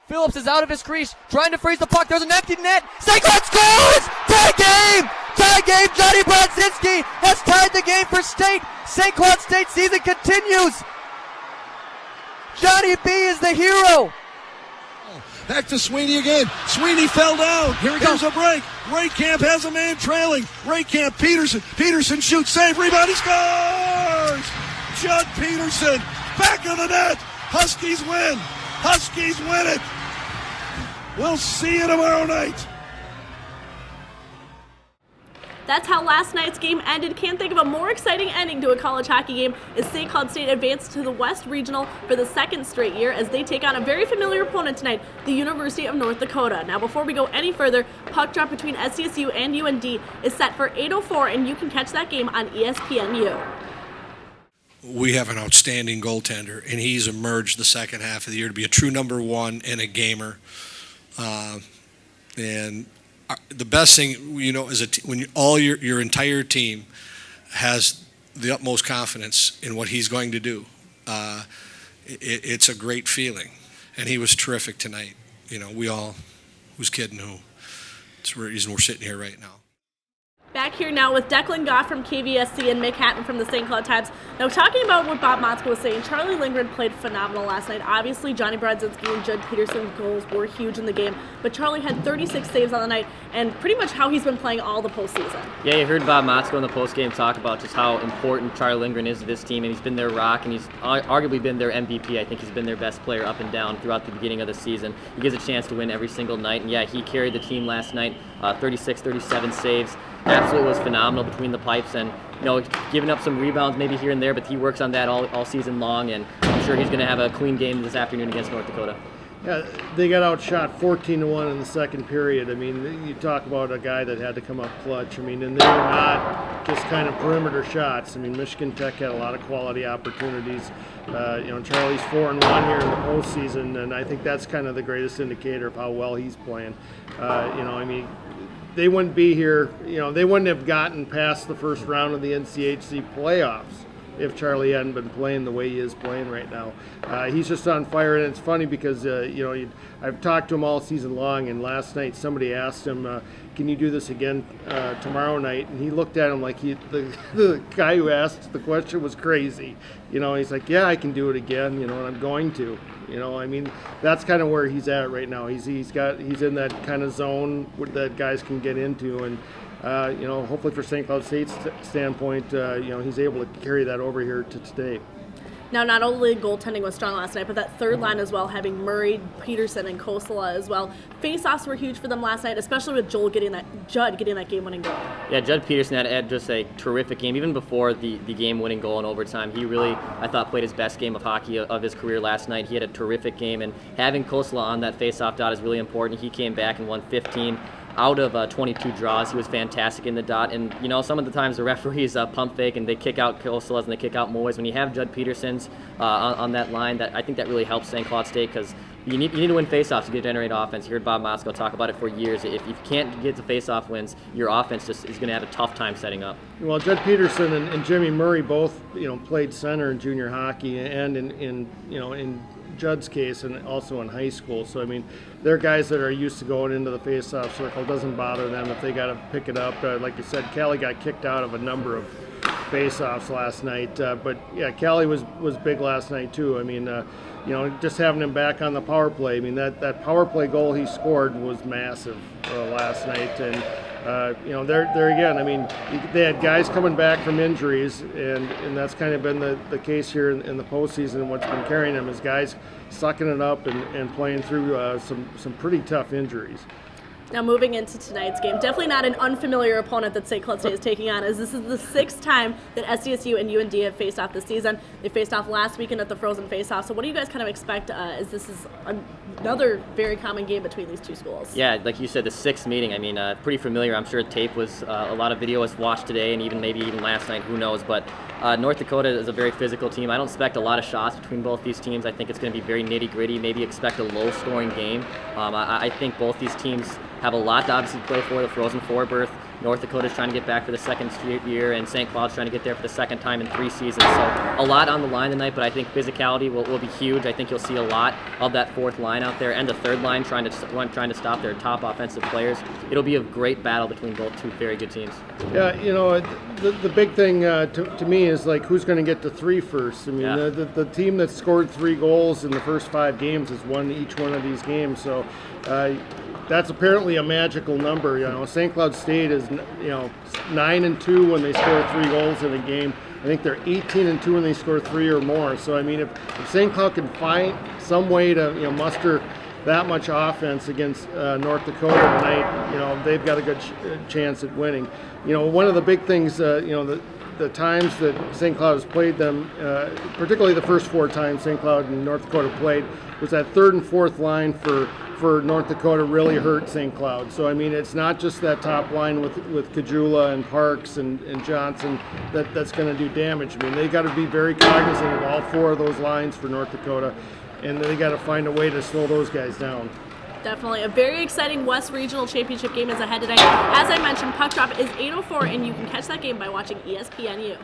Phillips is out of his crease, trying to freeze the puck. There's an empty net. St. Cloud scores! Tie game! Tie game! Johnny Brodzinski has tied the game for State. St. Cloud State season continues. Johnny B is the hero. Back to Sweeney again. Sweeney fell down. Here comes a break. Raycamp has a man trailing. Raycamp, Peterson. Peterson shoots, save, rebound, he scores! Judd Peterson, back of the net. Huskies win. Huskies win it. We'll see you tomorrow night. That's how last night's game ended. Can't think of a more exciting ending to a college hockey game as St. Cloud State advanced to the West Regional for the second straight year as they take on a very familiar opponent tonight, the University of North Dakota. Now, before we go any further, puck drop between SDSU and UND is set for 8:04, and you can catch that game on ESPNU. We have an outstanding goaltender, and he's emerged the second half of the year to be a true number one and a gamer. And the best thing, is when all your entire team has the utmost confidence in what he's going to do, it's a great feeling. And he was terrific tonight. We all, who's kidding who? It's the reason we're sitting here right now. Back here now with Declan Goff from KVSC and Mick Hatten from the St. Cloud Times. Now, talking about what Bob Motzko was saying, Charlie Lindgren played phenomenal last night. Obviously, Johnny Brodzinski and Judd Peterson's goals were huge in the game, but Charlie had 36 saves on the night and pretty much how he's been playing all the postseason. Yeah, you heard Bob Motzko in the postgame talk about just how important Charlie Lindgren is to this team, and he's been their rock, and he's arguably been their MVP. I think he's been their best player up and down throughout the beginning of the season. He gets a chance to win every single night, and yeah, he carried the team last night, 36, 37 saves. Absolutely was phenomenal between the pipes, and giving up some rebounds maybe here and there, but he works on that all season long, and I'm sure he's going to have a clean game this afternoon against North Dakota. Yeah, they got outshot 14-1 in the second period. I mean, you talk about a guy that had to come up clutch. I mean, and they were not just kind of perimeter shots. I mean, Michigan Tech had a lot of quality opportunities. Charlie's 4-1 here in the postseason, and I think that's kind of the greatest indicator of how well he's playing. They wouldn't be here, they wouldn't have gotten past the first round of the NCHC playoffs if Charlie hadn't been playing the way he is playing right now. He's just on fire, and it's funny because, I've talked to him all season long, and last night somebody asked him, can you do this again tomorrow night? And he looked at him like the guy who asked the question was crazy. He's like, yeah, I can do it again, and I'm going to. That's kind of where he's at right now. He's in that kind of zone that guys can get into, and hopefully for St. Cloud State's standpoint, he's able to carry that over here to today. Now, not only goaltending was strong last night, but that third line as well, having Murray, Peterson, and Kosala as well. Face-offs were huge for them last night, especially with Judd getting that game-winning goal. Yeah, Judd Peterson had just a terrific game. Even before the game-winning goal in overtime, he really, I thought, played his best game of hockey of his career last night. He had a terrific game, and having Kosala on that face-off dot is really important. He came back and won 15 out of 22 draws. He was fantastic in the dot, and some of the times the referees pump fake and they kick out Kosalas and they kick out Moyes. When you have Judd Peterson's on that line, I think that really helps St. Cloud State, because you need to win faceoffs to generate offense. You heard Bob Motzko talk about it for years. If you can't get the faceoff wins, your offense just is going to have a tough time setting up. Well, Judd Peterson and Jimmy Murray both played center in junior hockey and in Judd's case and also in high school. So, they're guys that are used to going into the face-off circle. It doesn't bother them if they got to pick it up. Like you said, Callie got kicked out of a number of face-offs last night. But, yeah, Callie was big last night, too. Just having him back on the power play. That power play goal he scored was massive last night. And, there again, they had guys coming back from injuries, and that's kind of been the case here in the postseason. What's been carrying them is guys sucking it up and playing through some pretty tough injuries. Now, moving into tonight's game, definitely not an unfamiliar opponent that St. Cloud State is taking on, as this is the sixth time that SDSU and UND have faced off this season. They faced off last weekend at the Frozen Face-Off. So what do you guys kind of expect, as this is another very common game between these two schools? Yeah, like you said, the sixth meeting. Pretty familiar. I'm sure tape was, a lot of video was watched today, and maybe even last night, who knows. But North Dakota is a very physical team. I don't expect a lot of shots between both these teams. I think it's going to be very nitty-gritty. Maybe expect a low-scoring game. I think both these teams have a lot to obviously play for. The Frozen Four berth North Dakota's trying to get back for the second straight year, and St. Cloud's trying to get there for the second time in 3 seasons. So a lot on the line tonight, but I think physicality will be huge. I think you'll see a lot of that fourth line out there and the third line trying to stop their top offensive players. It'll be a great battle between both two very good teams. Yeah, the big thing to me is like who's going to get to 3 first. I mean, the team that scored 3 goals in the first 5 games has won each one of these games. So that's apparently a magical number. St. Cloud State is 9-2 when they score 3 goals in a game. I think they're 18-2 when they score 3 or more. So I mean, if St. Cloud can find some way to muster that much offense against North Dakota tonight, they've got a good chance at winning. One of the big things, the times that St. Cloud has played them, particularly the first 4 times St. Cloud and North Dakota played, was that 3rd and 4th line for North Dakota really hurt St. Cloud. So I mean, it's not just that top line with Kajula and Parks and Johnson that's going to do damage. I mean, they got to be very cognizant of all 4 of those lines for North Dakota, and they got to find a way to slow those guys down. Definitely. A very exciting West Regional Championship game is ahead tonight. As I mentioned, puck drop is 8:04, and you can catch that game by watching ESPNU.